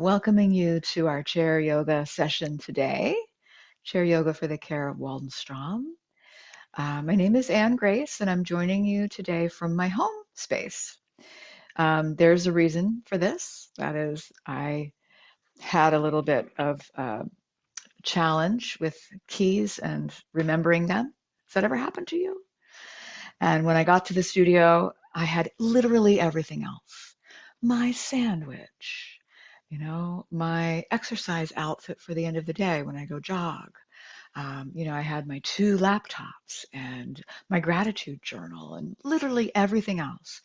welcoming you to our chair yoga session today. Chair yoga for the care of Waldenstrom. My name is Anne Grace, and I'm joining you today from my home space. There's a reason for this. That is, I had a little bit of challenge with keys and remembering them. Has that ever happened to you? And when I got to the studio, I had literally everything else. My sandwich, my exercise outfit for the end of the day when I go jog. I had my two laptops and my gratitude journal and literally everything else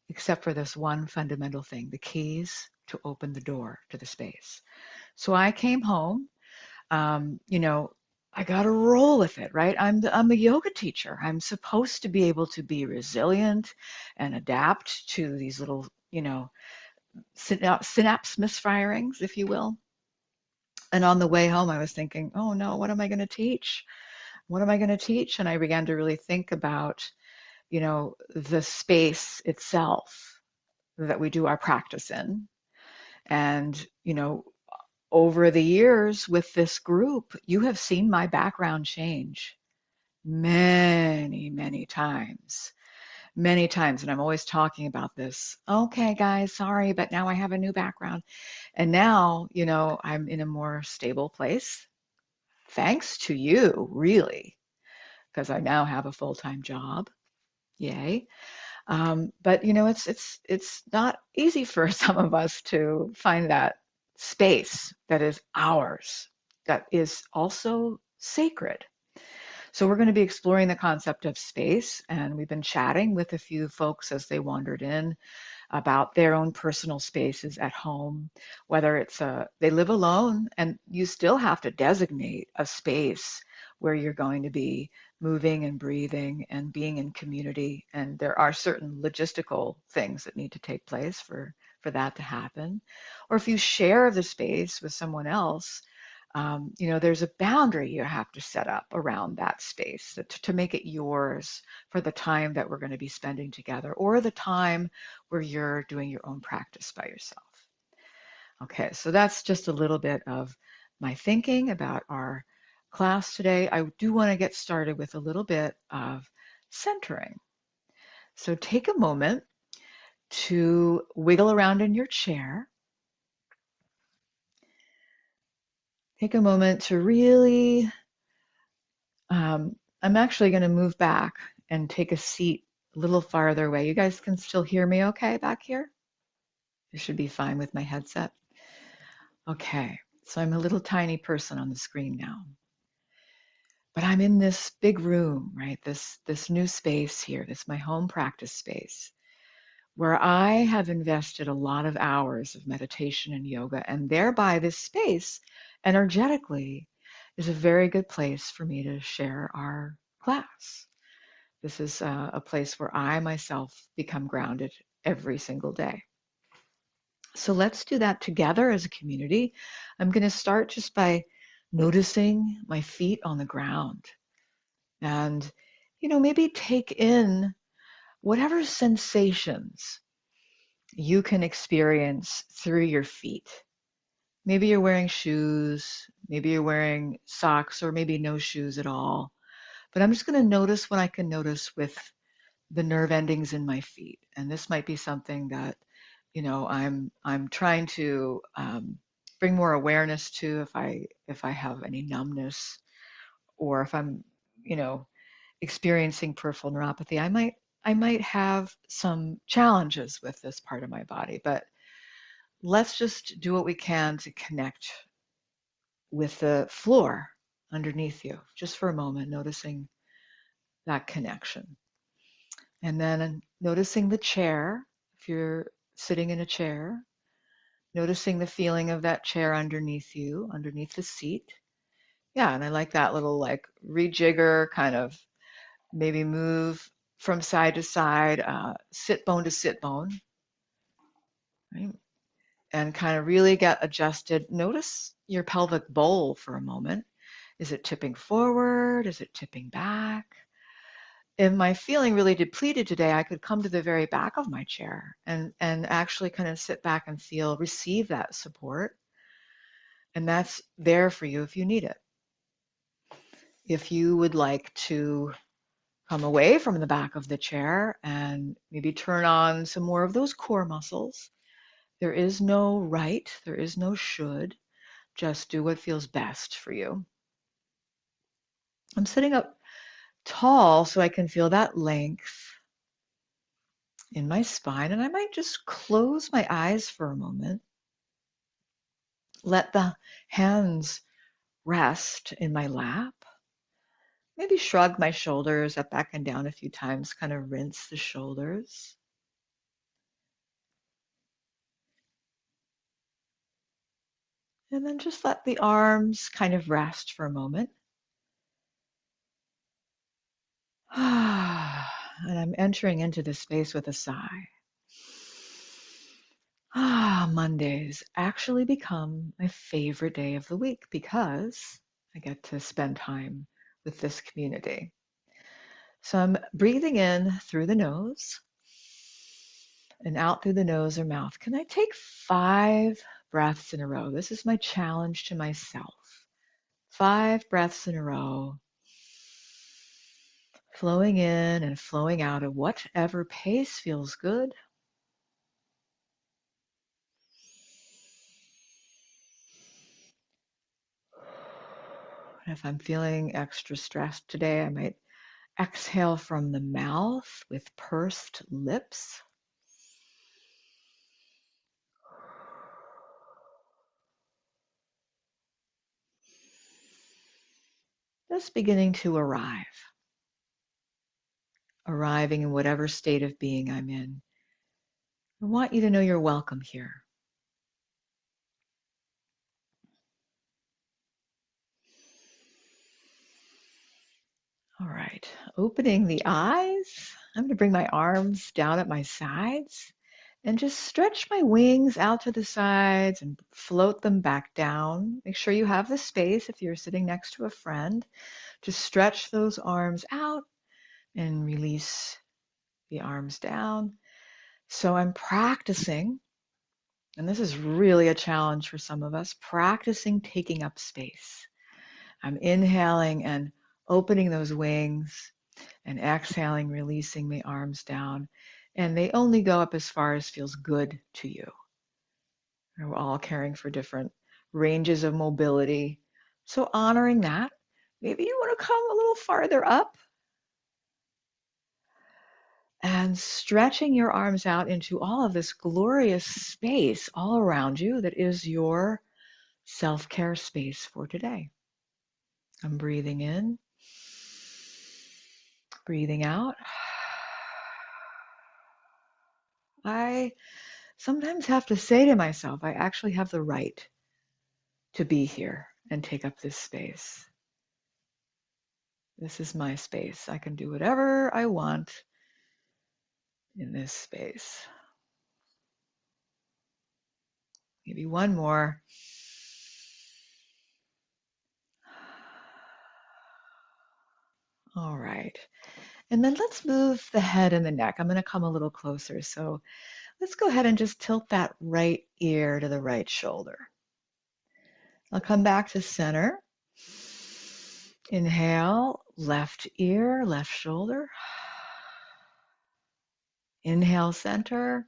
except for this one fundamental thing, the keys to open the door to the space. So I came home, um, you know, I got to roll with it, right? I'm a yoga teacher. I'm supposed to be able to be resilient and adapt to these little, synapse misfirings, if you will. And on the way home, I was thinking, oh no, what am I going to teach? What am I going to teach? And I began to really think about, the space itself that we do our practice in. And, over the years with this group, you have seen my background change many, many times. Many times. And I'm always talking about this. Okay, guys, sorry, but now I have a new background. And now, I'm in a more stable place, thanks to you, really, because I now have a full-time job. Yay. But it's not easy for some of us to find that space that is ours, that is also sacred. So we're going to be exploring the concept of space, and we've been chatting with a few folks as they wandered in about their own personal spaces at home, whether they live alone and you still have to designate a space where you're going to be moving and breathing and being in community. And there are certain logistical things that need to take place for that to happen. Or if you share the space with someone else, there's a boundary you have to set up around that space to make it yours for the time that we're going to be spending together or the time where you're doing your own practice by yourself. Okay, so that's just a little bit of my thinking about our class today. I do want to get started with a little bit of centering. So take a moment to wiggle around in your chair. Take a moment to really, I'm actually going to move back and take a seat a little farther away. You guys can still hear me okay back here? It should be fine with my headset. Okay, so I'm a little tiny person on the screen now. But I'm in this big room, right? This new space here, this my home practice space, where I have invested a lot of hours of meditation and yoga, and thereby this space energetically is a very good place for me to share our class. This is a place where I myself become grounded every single day. So let's do that together as a community. I'm going to start just by noticing my feet on the ground and, maybe take in whatever sensations you can experience through your feet. Maybe you're wearing shoes, maybe you're wearing socks, or maybe no shoes at all. But I'm just going to notice what I can notice with the nerve endings in my feet. And this might be something that, I'm trying to bring more awareness to if I have any numbness or if I'm, experiencing peripheral neuropathy. I might have some challenges with this part of my body, but let's just do what we can to connect with the floor underneath you, just for a moment, noticing that connection. And then noticing the chair, if you're sitting in a chair, noticing the feeling of that chair underneath you, underneath the seat. Yeah, and I like that little like rejigger, kind of maybe move from side to side, sit bone to sit bone, right? And kind of really get adjusted. Notice your pelvic bowl for a moment. Is it tipping forward? Is it tipping back? If my feeling really depleted today, I could come to the very back of my chair and actually kind of sit back and receive that support. And that's there for you if you need it. If you would like to come away from the back of the chair and maybe turn on some more of those core muscles, there is no right, there is no should. Just do what feels best for you. I'm sitting up tall so I can feel that length in my spine, and I might just close my eyes for a moment. Let the hands rest in my lap. Maybe shrug my shoulders up, back, and down a few times, kind of rinse the shoulders. And then just let the arms kind of rest for a moment. And I'm entering into this space with a sigh. Mondays actually become my favorite day of the week because I get to spend time with this community. So I'm breathing in through the nose and out through the nose or mouth. Can I take 5 breaths in a row? This is my challenge to myself. 5 breaths in a row, flowing in and flowing out at whatever pace feels good. And if I'm feeling extra stressed today, I might exhale from the mouth with pursed lips. Just beginning to arriving in whatever state of being I'm in. I want you to know you're welcome here. All right, opening the eyes. I'm going to bring my arms down at my sides and just stretch my wings out to the sides and float them back down. Make sure you have the space if you're sitting next to a friend. Just stretch those arms out and release the arms down. So I'm practicing, and this is really a challenge for some of us, practicing taking up space. I'm inhaling and opening those wings and exhaling, releasing the arms down. And they only go up as far as feels good to you. We're all caring for different ranges of mobility. So honoring that, maybe you want to come a little farther up and stretching your arms out into all of this glorious space all around you that is your self-care space for today. I'm breathing in, breathing out. I sometimes have to say to myself, I actually have the right to be here and take up this space. This is my space. I can do whatever I want in this space. Maybe one more. All right. And then let's move the head and the neck. I'm going to come a little closer. So let's go ahead and just tilt that right ear to the right shoulder. I'll come back to center. Inhale, left ear, left shoulder. Inhale, center.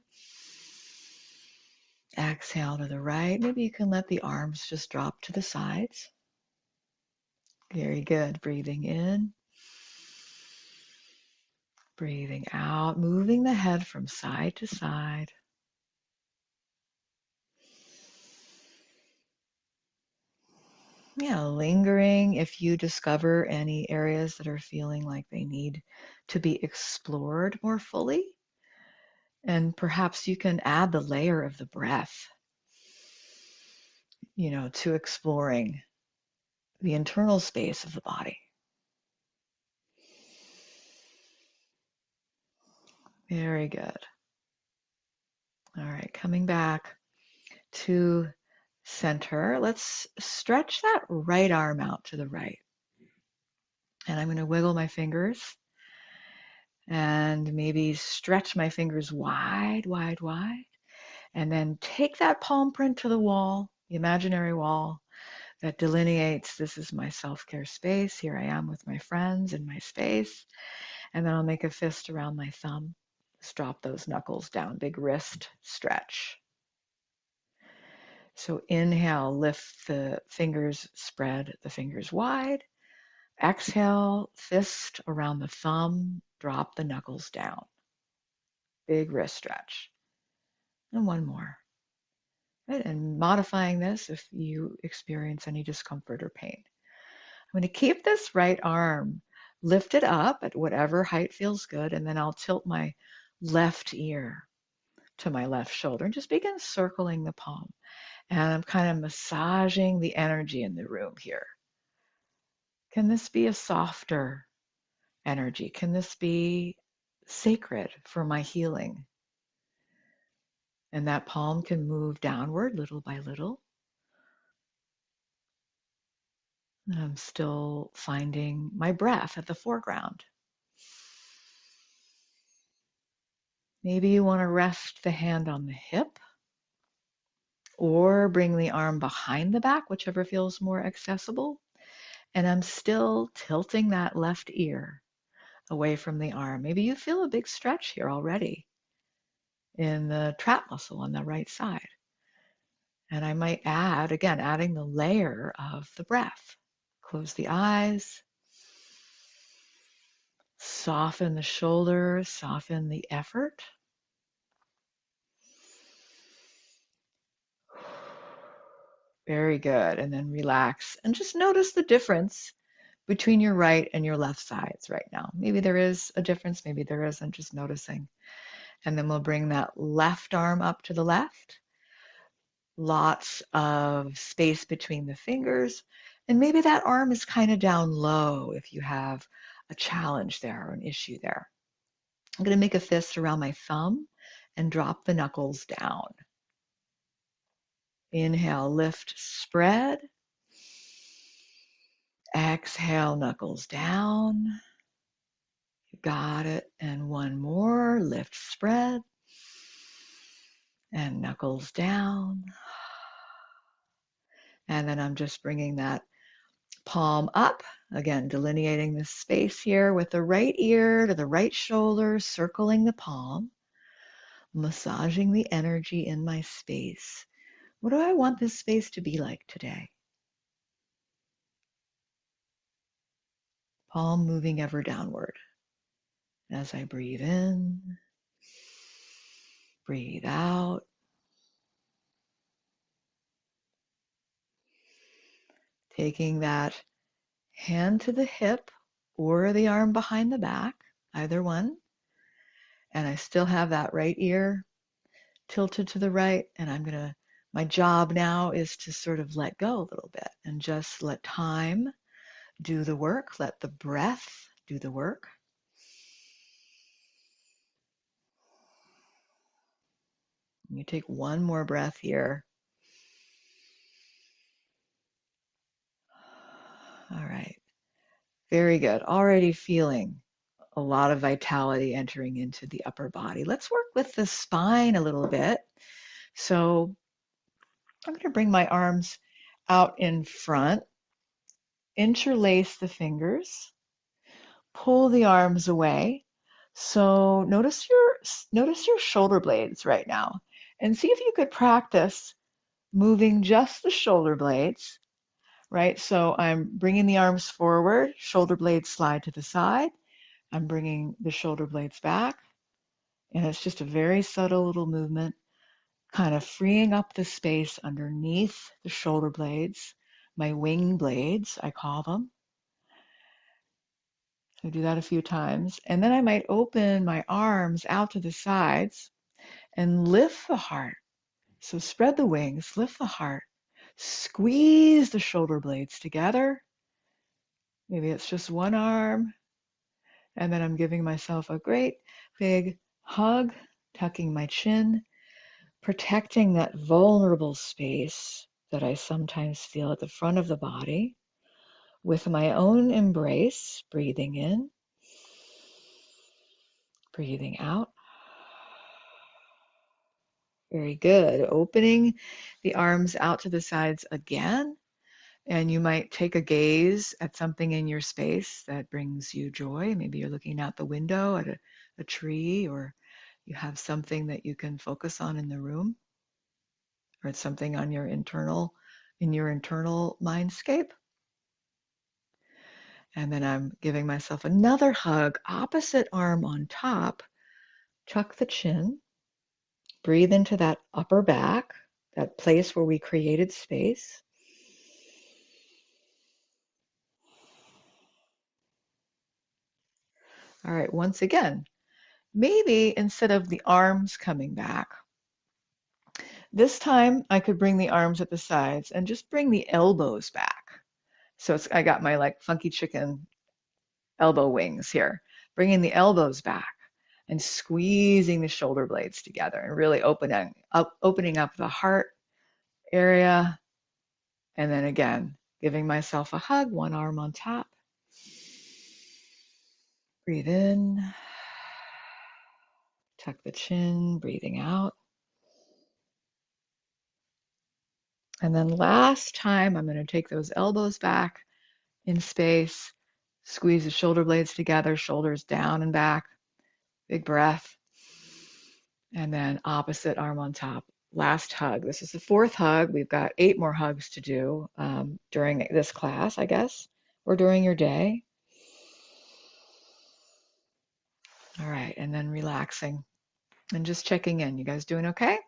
Exhale to the right. Maybe you can let the arms just drop to the sides. Very good. Breathing in. Breathing out, moving the head from side to side. Yeah, lingering if you discover any areas that are feeling like they need to be explored more fully. And perhaps you can add the layer of the breath, to exploring the internal space of the body. Very good. All right, coming back to center. Let's stretch that right arm out to the right. And I'm going to wiggle my fingers and maybe stretch my fingers wide, wide, wide. And then take that palm print to the wall, the imaginary wall, that delineates this is my self-care space. Here I am with my friends in my space. And then I'll make a fist around my thumb. Just drop those knuckles down, big wrist stretch. So inhale, lift the fingers, spread the fingers wide. Exhale, fist around the thumb, drop the knuckles down. Big wrist stretch. And one more. Right? And modifying this if you experience any discomfort or pain. I'm going to keep this right arm lifted up at whatever height feels good, and then I'll tilt my left ear to my left shoulder and just begin circling the palm. And I'm kind of massaging the energy in the room here. Can this be a softer energy? Can this be sacred for my healing? And that palm can move downward little by little. And I'm still finding my breath at the foreground. Maybe you want to rest the hand on the hip or bring the arm behind the back, whichever feels more accessible. And I'm still tilting that left ear away from the arm. Maybe you feel a big stretch here already in the trap muscle on the right side. And I might add, again, adding the layer of the breath. Close the eyes. Soften the shoulders, soften the effort. Very good. And then relax and just notice the difference between your right and your left sides right now. Maybe there is a difference, maybe there isn't, just noticing. And then we'll bring that left arm up to the left. Lots of space between the fingers. And maybe that arm is kind of down low if you have a challenge there or an issue there. I'm going to make a fist around my thumb and drop the knuckles down. Inhale, lift, spread. Exhale, knuckles down. You got it. And one more, lift, spread. And knuckles down. And then I'm just bringing that palm up. Again, delineating this space here with the right ear to the right shoulder, circling the palm, massaging the energy in my space. What do I want this space to be like today? Palm moving ever downward. As I breathe in, breathe out. Taking that hand to the hip or the arm behind the back, either one. And I still have that right ear tilted to the right. And my job now is to sort of let go a little bit and just let time do the work. Let the breath do the work. You take one more breath here. All right. Very good. Already feeling a lot of vitality entering into the upper body. Let's work with the spine a little bit. So I'm going to bring my arms out in front, interlace the fingers, pull the arms away. So notice your shoulder blades right now and see if you could practice moving just the shoulder blades, right? So I'm bringing the arms forward, shoulder blades slide to the side. I'm bringing the shoulder blades back, and it's just a very subtle little movement, kind of freeing up the space underneath the shoulder blades, my wing blades, I call them. So do that a few times. And then I might open my arms out to the sides and lift the heart. So spread the wings, lift the heart, squeeze the shoulder blades together. Maybe it's just one arm. And then I'm giving myself a great big hug, tucking my chin, protecting that vulnerable space that I sometimes feel at the front of the body with my own embrace, breathing in, breathing out. Very good. Opening the arms out to the sides again. And you might take a gaze at something in your space that brings you joy. Maybe you're looking out the window at a tree, or you have something that you can focus on in the room, or it's something on in your internal mindscape. And then I'm giving myself another hug, opposite arm on top, tuck the chin, breathe into that upper back, that place where we created space. All right, once again, maybe instead of the arms coming back, this time I could bring the arms at the sides and just bring the elbows back. So I got my like funky chicken elbow wings here, bringing the elbows back and squeezing the shoulder blades together and really opening up the heart area. And then again, giving myself a hug, one arm on top. Breathe in, tuck the chin, breathing out. And then last time, I'm going to take those elbows back in space, squeeze the shoulder blades together, shoulders down and back, big breath. And then opposite arm on top. Last hug. This is the fourth hug. We've got 8 more hugs to do during this class, I guess, or during your day. All right, and then relaxing and just checking in. You guys doing okay?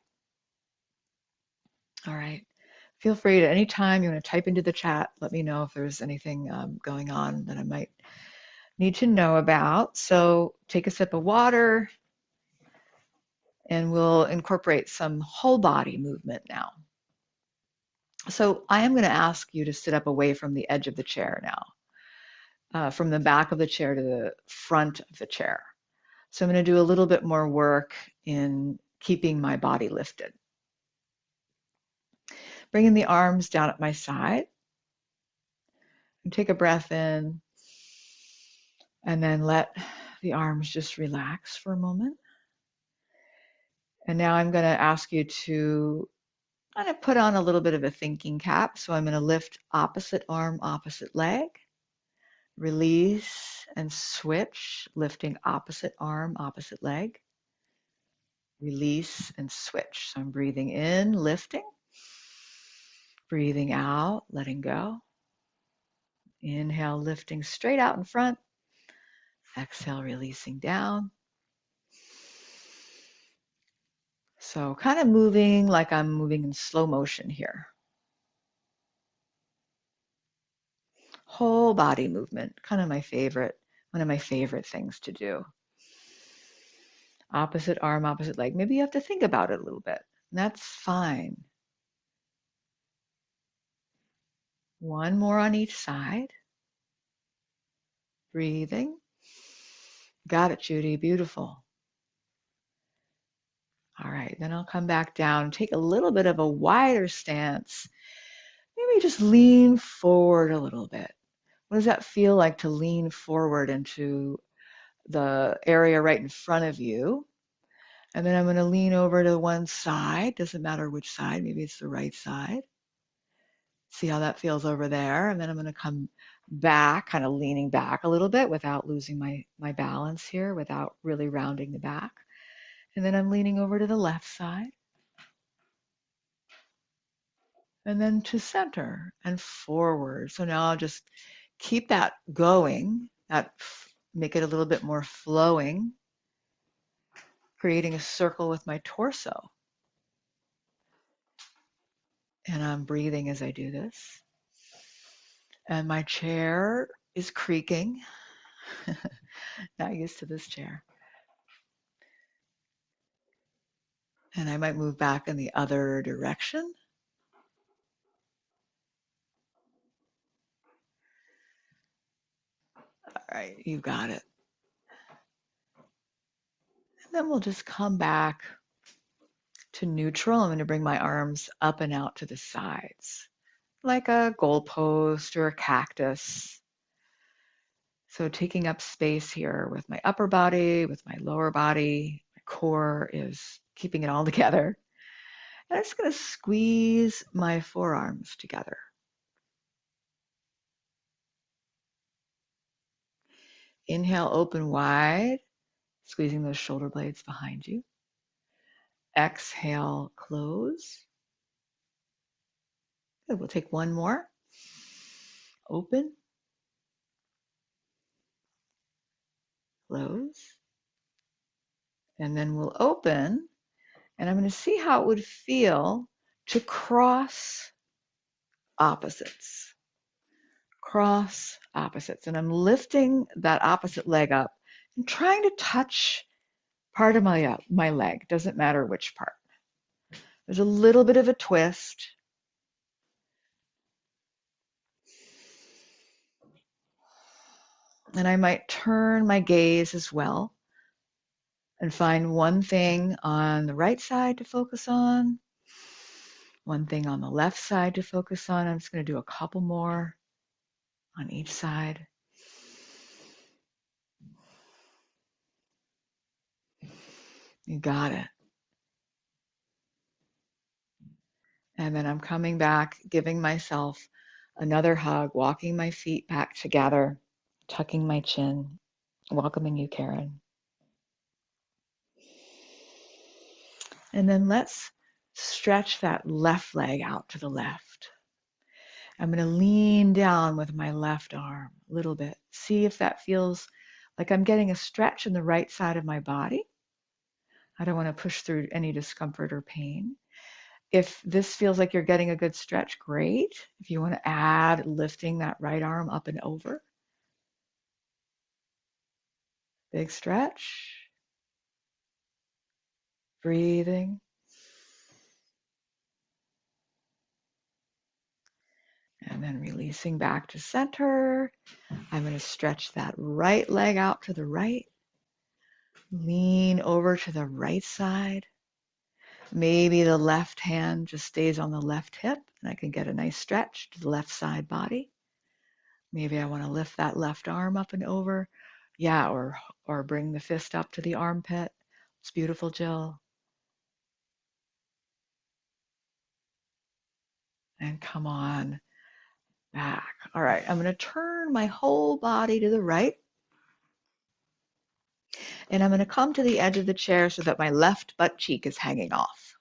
All right. Feel free to any time you want to type into the chat, let me know if there's anything going on that I might need to know about. So take a sip of water and we'll incorporate some whole body movement now. So I am going to ask you to sit up away from the edge of the chair now, from the back of the chair to the front of the chair. So I'm going to do a little bit more work in keeping my body lifted. Bringing the arms down at my side. And take a breath in and then let the arms just relax for a moment. And now I'm going to ask you to kind of put on a little bit of a thinking cap. So I'm going to lift opposite arm, opposite leg, release and switch, lifting opposite arm, opposite leg, release and switch. So I'm breathing in, lifting, breathing out, letting go. Inhale, lifting straight out in front. Exhale, releasing down. So kind of moving like I'm moving in slow motion here. Whole body movement, kind of one of my favorite things to do. Opposite arm, opposite leg. Maybe you have to think about it a little bit. And that's fine. One more on each side. Breathing. Got it, Judy. Beautiful. All right, then I'll come back down, take a little bit of a wider stance. Maybe just lean forward a little bit. What does that feel like to lean forward into the area right in front of you? And then I'm going to lean over to one side. Doesn't matter which side. Maybe it's the right side. See how that feels over there. And then I'm going to come back, kind of leaning back a little bit without losing my balance here, without really rounding the back. And then I'm leaning over to the left side. And then to center and forward. So now I'll just keep that going, make it a little bit more flowing, creating a circle with my torso. And I'm breathing as I do this. And my chair is creaking. Not used to this chair. And I might move back in the other direction. All right, you got it. And then we'll just come back to neutral. I'm going to bring my arms up and out to the sides, like a goalpost or a cactus. So taking up space here with my upper body, with my lower body. My core is keeping it all together. And I'm just going to squeeze my forearms together. Inhale, open wide, squeezing those shoulder blades behind you. Exhale, close. Good. We'll take one more. Open, close, and then we'll open, and I'm going to see how it would feel to cross opposites. Cross opposites. And I'm lifting that opposite leg up and trying to touch part of my leg. Doesn't matter which part. There's a little bit of a twist. And I might turn my gaze as well and find one thing on the right side to focus on, one thing on the left side to focus on. I'm just going to do a couple more on each side. You got it. And then I'm coming back, giving myself another hug, walking my feet back together, tucking my chin, welcoming you, Karen. And then let's stretch that left leg out to the left. I'm going to lean down with my left arm a little bit. See if that feels like I'm getting a stretch in the right side of my body. I don't want to push through any discomfort or pain. If this feels like you're getting a good stretch, great. If you want to add lifting that right arm up and over, big stretch, breathing. And then releasing back to center. I'm going to stretch that right leg out to the right. Lean over to the right side. Maybe the left hand just stays on the left hip and I can get a nice stretch to the left side body. Maybe I want to lift that left arm up and over. Yeah, or bring the fist up to the armpit. It's beautiful, Jill. And come on back. All right, I'm going to turn my whole body to the right. And I'm going to come to the edge of the chair so that my left butt cheek is hanging off.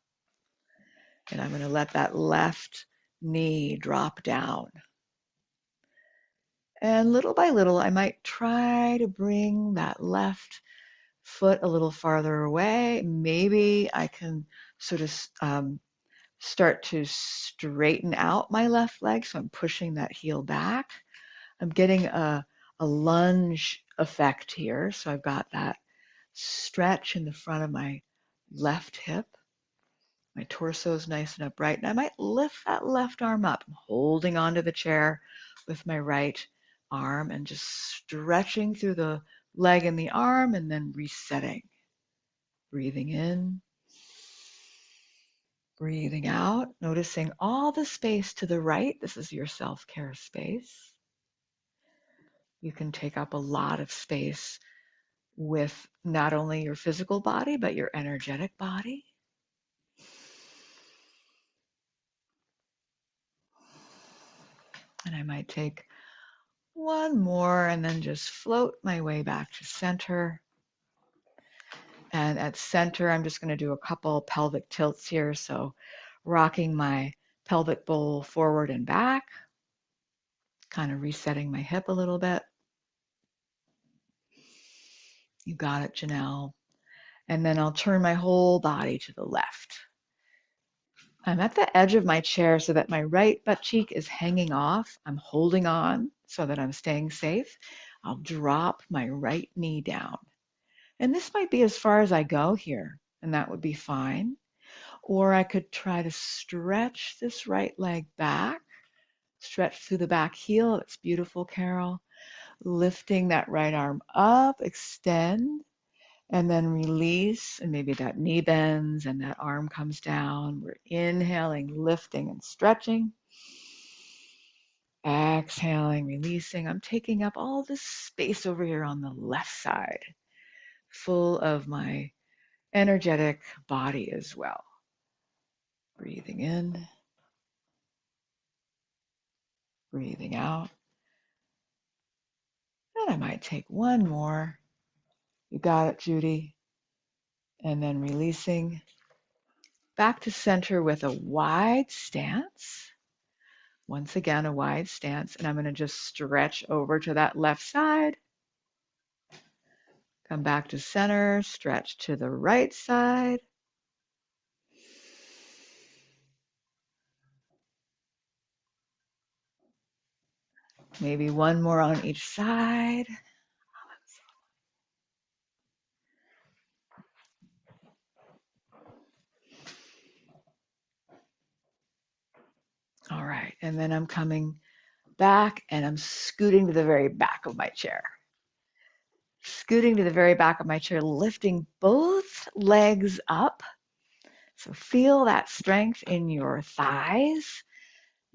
And I'm going to let that left knee drop down. And little by little, I might try to bring that left foot a little farther away. Maybe I can sort of start to straighten out my left leg. So I'm pushing that heel back. I'm getting a lunge effect here. So I've got that stretch in the front of my left hip. My torso is nice and upright. And I might lift that left arm up. I'm holding onto the chair with my right arm and just stretching through the leg and the arm and then resetting. Breathing in, breathing out, noticing all the space to the right. This is your self-care space. You can take up a lot of space with not only your physical body, but your energetic body. And I might take one more and then just float my way back to center. And at center, I'm just going to do a couple pelvic tilts here. So rocking my pelvic bowl forward and back, kind of resetting my hip a little bit. You got it, Janelle. And then I'll turn my whole body to the left. I'm at the edge of my chair so that my right butt cheek is hanging off. I'm holding on so that I'm staying safe. I'll drop my right knee down. And this might be as far as I go here, and that would be fine. Or I could try to stretch this right leg back, stretch through the back heel. That's beautiful, Carol. Lifting that right arm up, extend, and then release. And maybe that knee bends and that arm comes down. We're inhaling, lifting, and stretching. Exhaling, releasing. I'm taking up all this space over here on the left side, full of my energetic body as well. Breathing in, breathing out. And I might take one more. You got it, Judy. And then releasing back to center with a wide stance. Once again, a wide stance. And I'm going to just stretch over to that left side. Come back to center, stretch to the right side. Maybe one more on each side. All right, and then I'm coming back and I'm scooting to the very back of my chair. Scooting to the very back of my chair, lifting both legs up. So feel that strength in your thighs.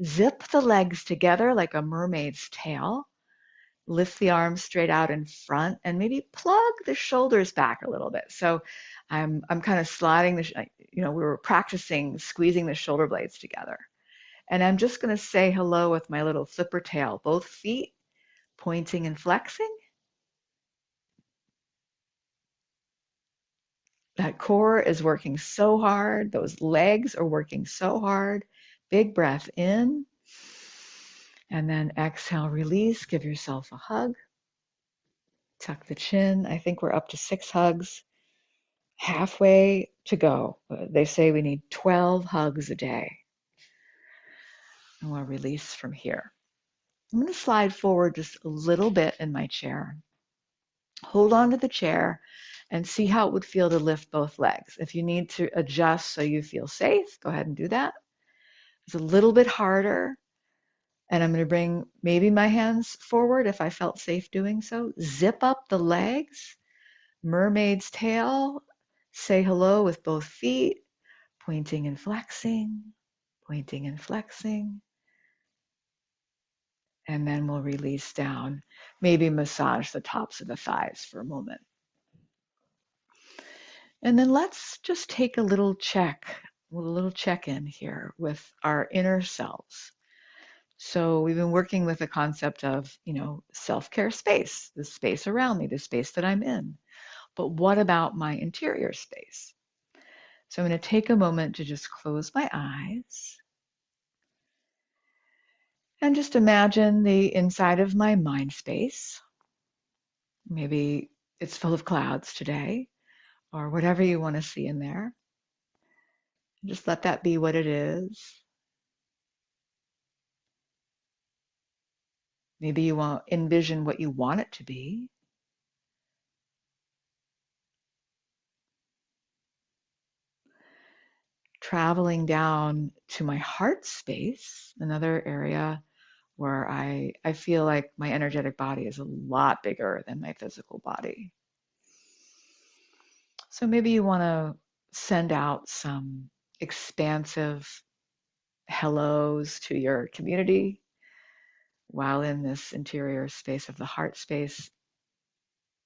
Zip the legs together like a mermaid's tail. Lift the arms straight out in front and maybe plug the shoulders back a little bit. So I'm kind of sliding we were practicing squeezing the shoulder blades together. And I'm just going to say hello with my little flipper tail, both feet pointing and flexing. That core is working so hard. Those legs are working so hard. Big breath in. And then exhale, release. Give yourself a hug. Tuck the chin. I think we're up to 6 hugs. Halfway to go. They say we need 12 hugs a day. And we'll release from here. I'm going to slide forward just a little bit in my chair. Hold on to the chair and see how it would feel to lift both legs. If you need to adjust so you feel safe, go ahead and do that. It's a little bit harder. And I'm going to bring maybe my hands forward if I felt safe doing so. Zip up the legs, mermaid's tail, say hello with both feet, pointing and flexing, pointing and flexing. And then we'll release down. Maybe massage the tops of the thighs for a moment. And then let's just take a little check-in here with our inner selves. So we've been working with the concept of, self-care space, the space around me, the space that I'm in. But what about my interior space? So I'm going to take a moment to just close my eyes and just imagine the inside of my mind space. Maybe it's full of clouds today, or whatever you want to see in there. Just let that be what it is. Maybe you want envision what you want it to be. Traveling down to my heart space, another area where I feel like my energetic body is a lot bigger than my physical body. So maybe you want to send out some expansive hellos to your community while in this interior space of the heart space.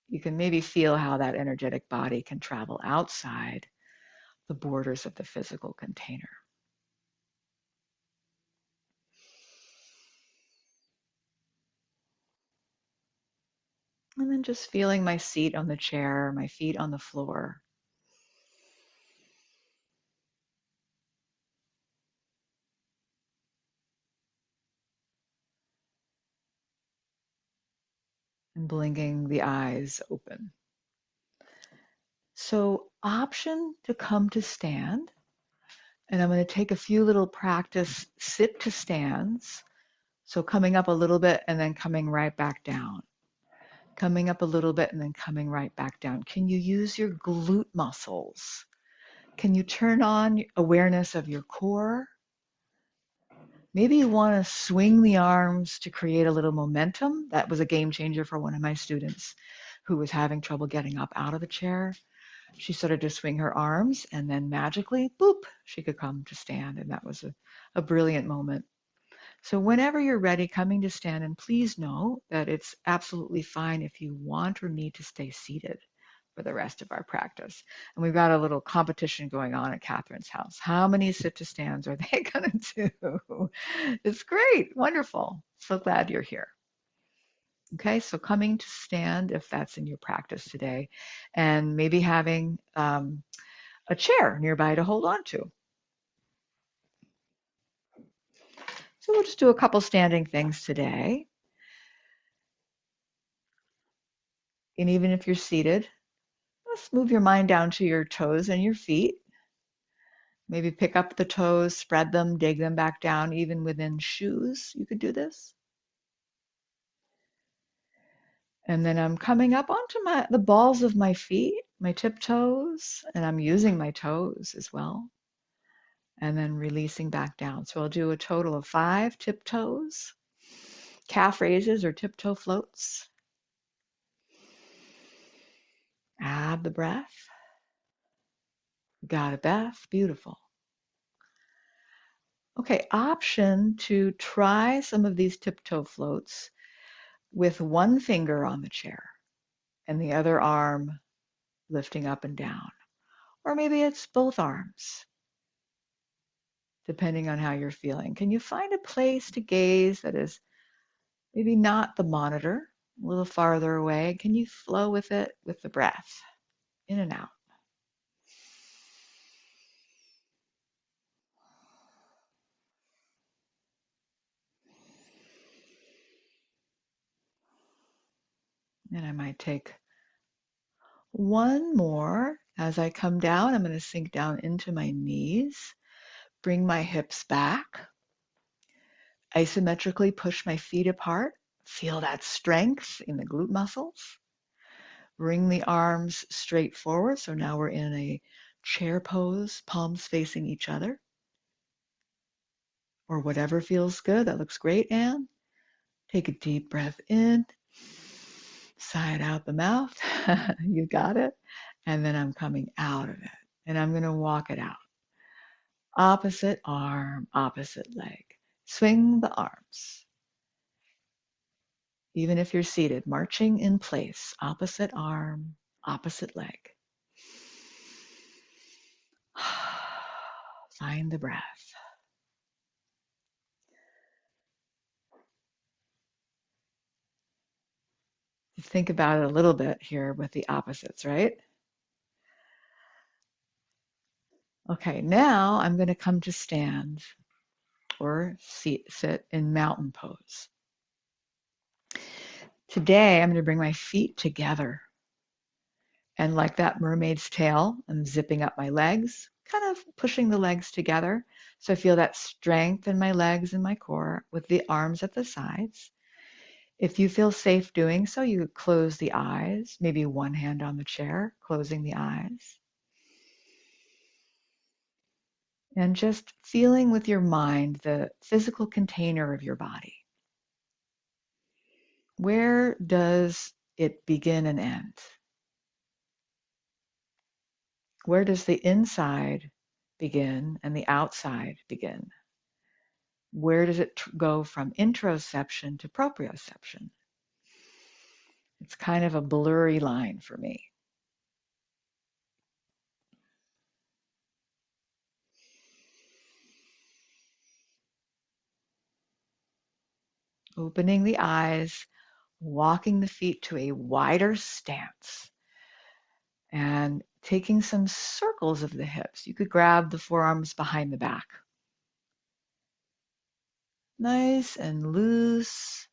You can maybe feel how that energetic body can travel outside the borders of the physical container. And then just feeling my seat on the chair, my feet on the floor. And blinking the eyes open. So option to come to stand. And I'm going to take a few little practice sit to stands. So coming up a little bit and then coming right back down. Coming up a little bit and then coming right back down. Can you use your glute muscles? Can you turn on awareness of your core? Maybe you want to swing the arms to create a little momentum. That was a game changer for one of my students who was having trouble getting up out of the chair. She started to swing her arms and then magically, boop, she could come to stand. And that was a brilliant moment. So whenever you're ready, coming to stand, and please know that it's absolutely fine if you want or need to stay seated for the rest of our practice. And we've got a little competition going on at Catherine's house. How many sit to stands are they going to do? It's great. Wonderful. So glad you're here. Okay, so coming to stand, if that's in your practice today, and maybe having a chair nearby to hold on to. So we'll just do a couple standing things today. And even if you're seated, let's move your mind down to your toes and your feet. Maybe pick up the toes, spread them, dig them back down, even within shoes. You could do this. And then I'm coming up onto the balls of my feet, my tiptoes, and I'm using my toes as well. And then releasing back down. So I'll do a total of 5 tiptoes, calf raises or tiptoe floats. Add the breath. Got a breath. Beautiful. Okay, option to try some of these tiptoe floats with one finger on the chair and the other arm lifting up and down. Or maybe it's both arms, depending on how you're feeling. Can you find a place to gaze that is maybe not the monitor, a little farther away? Can you flow with it with the breath, in and out? And I might take one more. As I come down, I'm going to sink down into my knees, bring my hips back, isometrically push my feet apart, feel that strength in the glute muscles. Bring the arms straight forward. So now we're in a chair pose, palms facing each other, or whatever feels good. That looks great, Anne. Take a deep breath in, sigh it out the mouth. You got it. And then I'm coming out of it. And I'm going to walk it out. Opposite arm, opposite leg. Swing the arms. Even if you're seated, marching in place. Opposite arm, opposite leg. Find the breath. Think about it a little bit here with the opposites, right? Okay, now I'm going to come to stand or sit in mountain pose. Today, I'm going to bring my feet together. And like that mermaid's tail, I'm zipping up my legs, kind of pushing the legs together. So I feel that strength in my legs and my core with the arms at the sides. If you feel safe doing so, you could close the eyes, maybe one hand on the chair, closing the eyes. And just feeling with your mind the physical container of your body. Where does it begin and end? Where does the inside begin and the outside begin? Where does it go from introception to proprioception? It's kind of a blurry line for me. Opening the eyes, walking the feet to a wider stance, and taking some circles of the hips. You could grab the forearms behind the back. Nice and loose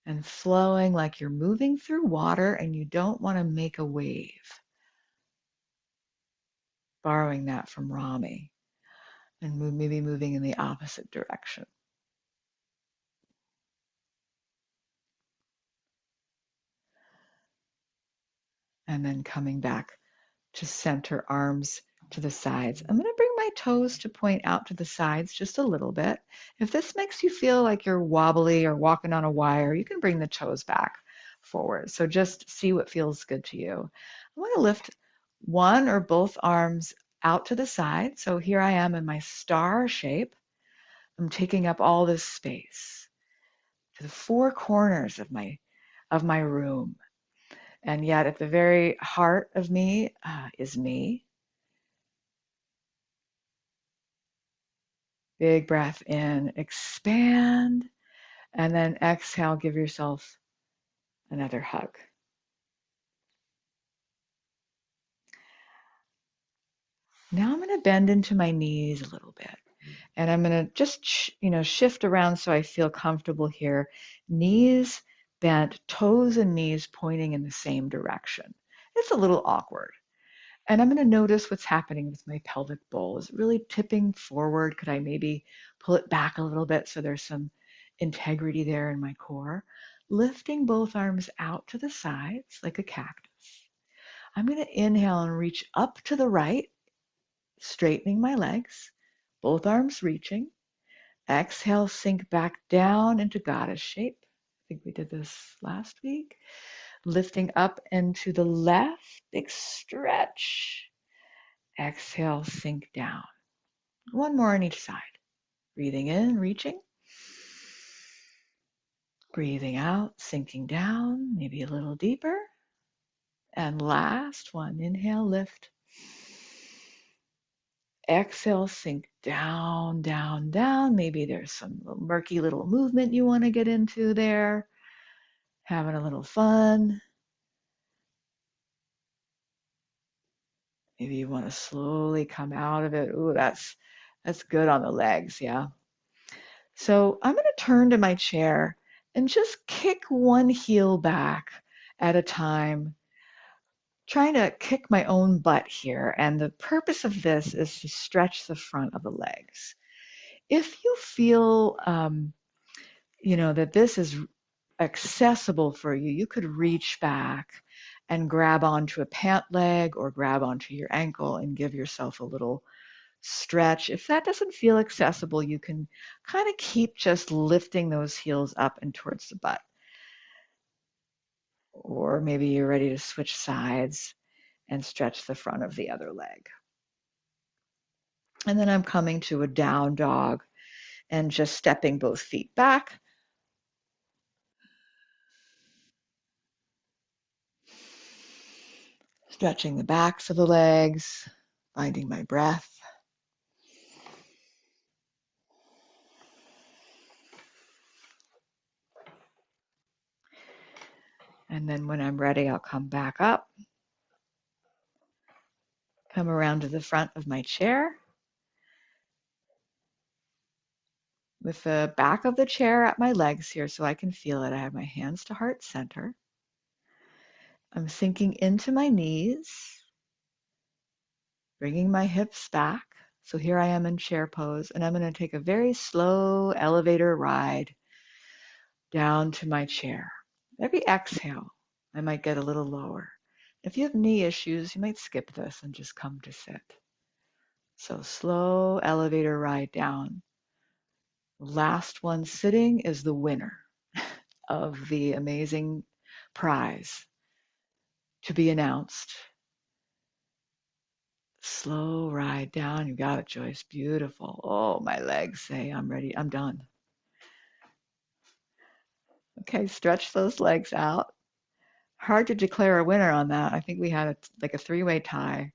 and flowing like you're moving through water and you don't want to make a wave. Borrowing that from Rami and maybe moving in the opposite direction. And then coming back to center, arms to the sides. I'm going to bring my toes to point out to the sides just a little bit. If this makes you feel like you're wobbly or walking on a wire, you can bring the toes back forward. So just see what feels good to you. I'm going to lift one or both arms out to the side. So here I am in my star shape. I'm taking up all this space to the four corners of my room. And yet at the very heart of me is me. Big breath in, expand, and then exhale, give yourself Another hug. Now I'm going to bend into my knees a little bit. And I'm going to just, shift around so I feel comfortable here. Knees bent, toes and knees pointing in the same direction. It's a little awkward. And I'm going to notice what's happening with my pelvic bowl. Is it really tipping forward? Could I maybe pull it back a little bit so there's some integrity there in my core? Lifting both arms out to the sides like a cactus. I'm going to inhale and reach up to the right, straightening my legs, both arms reaching. Exhale, sink back down into goddess shape. I think we did this last week. Lifting up into the left, big stretch. Exhale, sink down. One more on each side. Breathing in, reaching. Breathing out, sinking down, maybe a little deeper. And last one, inhale, lift. Exhale, sink down, down, down. Maybe there's some murky little movement you want to get into there. Having a little fun. Maybe you want to slowly come out of it. Ooh, that's good on the legs, yeah. So I'm going to turn to my chair and just kick one heel back at a time, trying to kick my own butt here. And the purpose of this is to stretch the front of the legs. If you feel, that this is accessible for you, you could reach back and grab onto a pant leg or grab onto your ankle and give yourself a little stretch. If that doesn't feel accessible, you can kind of keep just lifting those heels up and towards the butt. Or maybe you're ready to switch sides and stretch the front of the other leg. And then I'm coming to a down dog and just stepping both feet back. Stretching the backs of the legs, finding my breath. And then when I'm ready, I'll come back up, come around to the front of my chair, with the back of the chair at my legs here so I can feel it. I have my hands to heart center. I'm sinking into my knees, bringing my hips back. So here I am in chair pose, and I'm going to take a very slow elevator ride down to my chair. Every exhale, I might get a little lower. If you have knee issues, you might skip this and just come to sit. So slow elevator ride down. Last one sitting is the winner of the amazing prize to be announced. Slow ride down. You got it, Joyce. Beautiful. Oh, my legs say I'm ready. I'm done. Okay, stretch those legs out. Hard to declare a winner on that. I think we had like a three-way tie.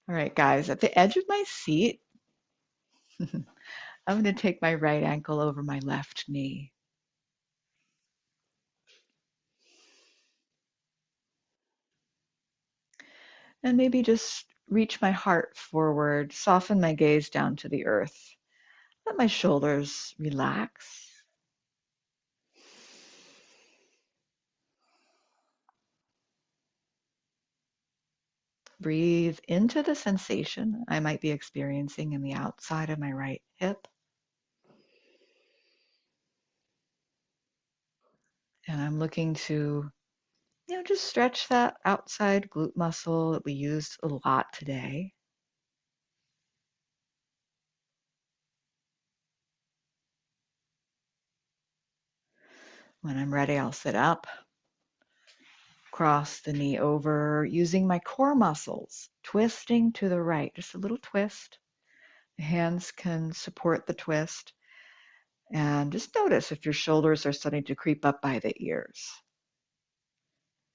All right, guys, at the edge of my seat, I'm going to take my right ankle over my left knee. And maybe just reach my heart forward, soften my gaze down to the earth. Let my shoulders relax. Breathe into the sensation I might be experiencing in the outside of my right hip. And I'm looking to, just stretch that outside glute muscle that we used a lot today. When I'm ready, I'll sit up, cross the knee over, using my core muscles, twisting to the right, just a little twist. The hands can support the twist. And just notice if your shoulders are starting to creep up by the ears.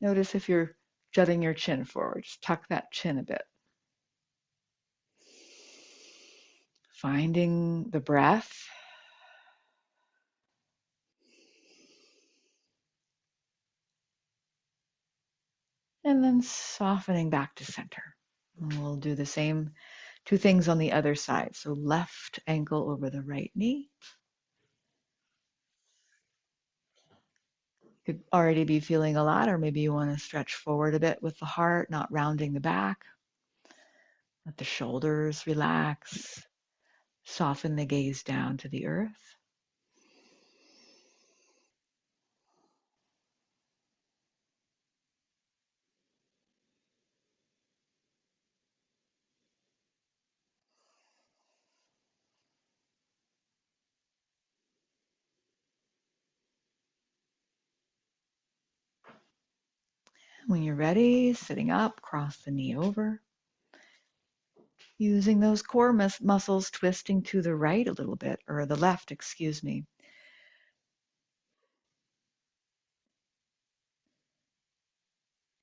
Notice if you're jutting your chin forward. Just tuck that chin a bit. Finding the breath. And then softening back to center. And we'll do the same two things on the other side. So left ankle over the right knee. You could already be feeling a lot, or maybe you want to stretch forward a bit with the heart, not rounding the back. Let the shoulders relax. Soften the gaze down to the earth. When you're ready, sitting up, cross the knee over. Using those core muscles, twisting to the right a little bit, or the left, excuse me.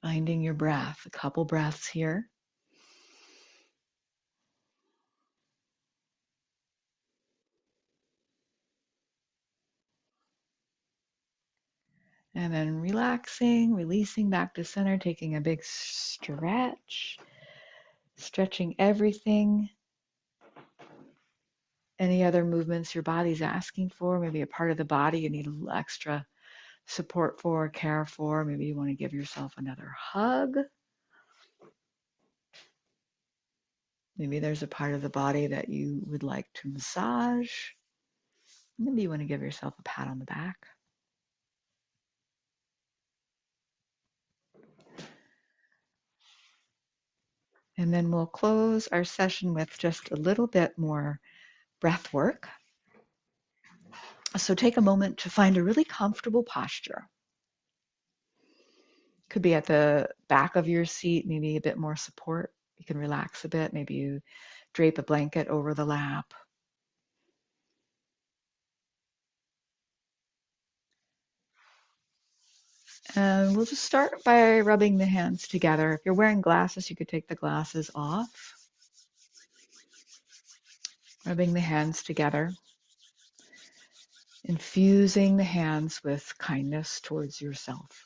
Finding your breath, a couple breaths here. And then relaxing, releasing back to center, taking a big stretch, stretching everything. Any other movements your body's asking for, maybe a part of the body you need a little extra support for, care for. Maybe you want to give yourself another hug. Maybe there's a part of the body that you would like to massage. Maybe you want to give yourself a pat on the back. And then we'll close our session with just a little bit more breath work. So take a moment to find a really comfortable posture. Could be at the back of your seat, maybe a bit more support. You can relax a bit. Maybe you drape a blanket over the lap. And we'll just start by rubbing the hands together. If you're wearing glasses, you could take the glasses off. Rubbing the hands together. Infusing the hands with kindness towards yourself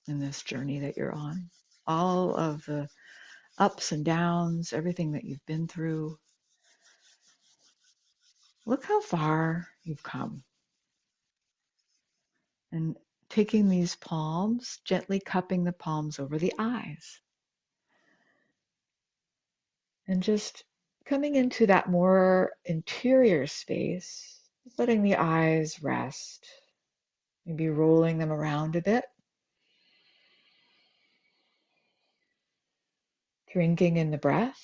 in this journey that you're on. All of the ups and downs, everything that you've been through. Look how far you've come. And taking these palms, gently cupping the palms over the eyes. And just coming into that more interior space, letting the eyes rest, maybe rolling them around a bit. Drinking in the breath.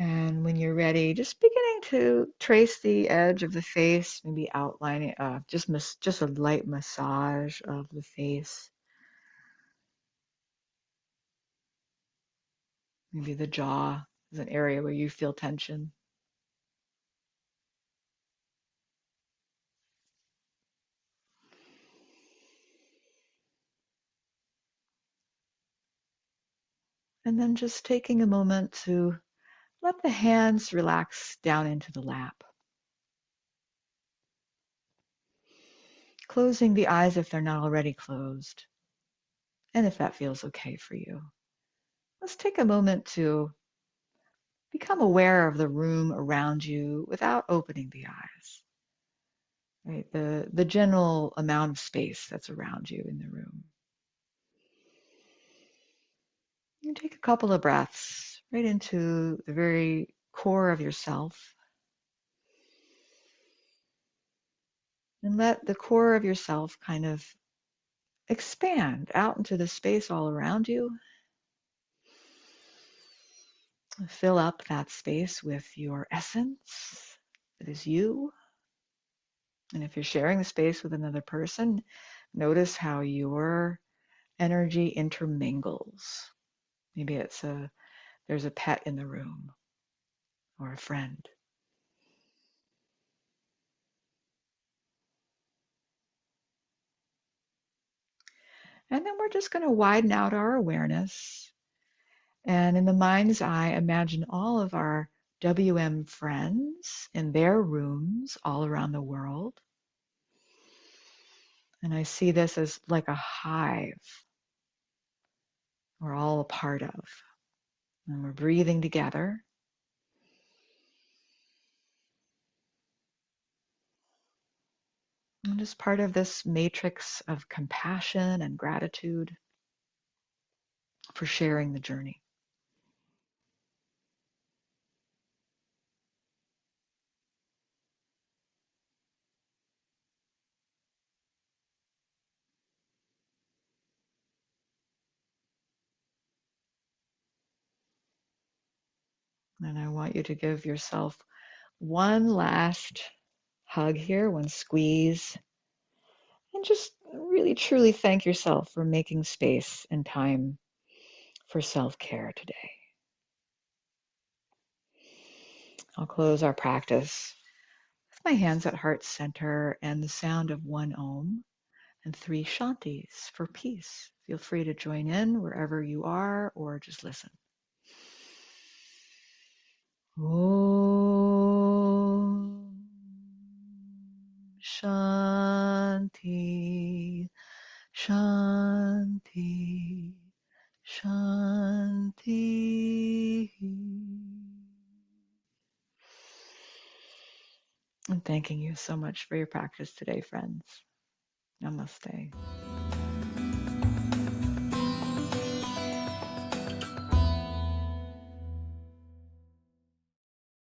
And when you're ready, just beginning to trace the edge of the face, maybe outlining, just a light massage of the face. Maybe the jaw is an area where you feel tension. And then just taking a moment to let the hands relax down into the lap. Closing the eyes if they're not already closed. And if that feels okay for you. Let's take a moment to become aware of the room around you without opening the eyes. Right? The general amount of space that's around you in the room. You take a couple of breaths right into the very core of yourself. And let the core of yourself kind of expand out into the space all around you. Fill up that space with your essence that is you. And if you're sharing the space with another person, notice how your energy intermingles. Maybe there's a pet in the room or a friend. And then we're just going to widen out our awareness And in the mind's eye, imagine all of our WM friends in their rooms all around the world. And I see this as like a hive we're all a part of. And we're breathing together. And just part of this matrix of compassion and gratitude for sharing the journey. And I want you to give yourself one last hug here, one squeeze, and just really truly thank yourself for making space and time for self-care today. I'll close our practice with my hands at heart center and the sound of one Om and three Shantis for peace. Feel free to join in wherever you are or just listen. Om Shanti Shanti Shanti. And thanking you so much for your practice today, friends. Namaste.